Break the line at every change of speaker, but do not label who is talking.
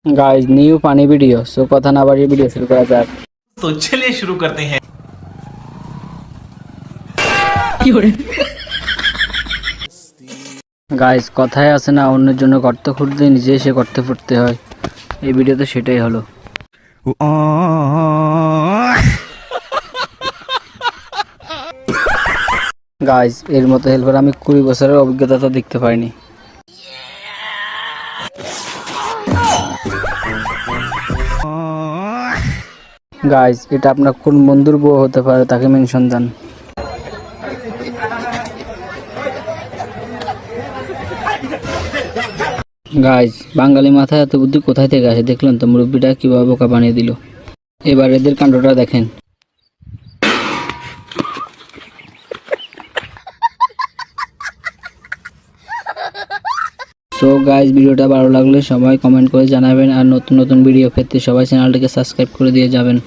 Guys new पानी video so कथा ना बाड़िए वीडियो शुरू करा जाक।
तो चलिए शुरू करते हैं।
গাইস কথায় আছে না, অন্যের জন্য গর্ত খুঁড়তে নিজে এসে গর্তে ফুটতে হয়। এই ভিডিওতে সেটাই হলো। গাইস এর মতো হেল্পার আমি 20 বছরের অভিজ্ঞতা তো দেখতে পাইনি। গাইস এটা আপনার কোন বন্ধুর বউ হতে পারে তাকে মেনশন দেন। গাইস বাঙালি মাথায় এত বুদ্ধি কোথায় থেকে আসে দেখলেন তো, মুরব্বিটা কিভাবে বোকা বানিয়ে দিল। এবার এদের কাণ্ডটা দেখেন। সো গাইস ভিডিওটা ভালো লাগলে সবাই কমেন্ট করে জানাবেন, আর নতুন নতুন ভিডিও পেতে সবাই চ্যানেলটিকে সাবস্ক্রাইব করে দিয়ে যাবেন।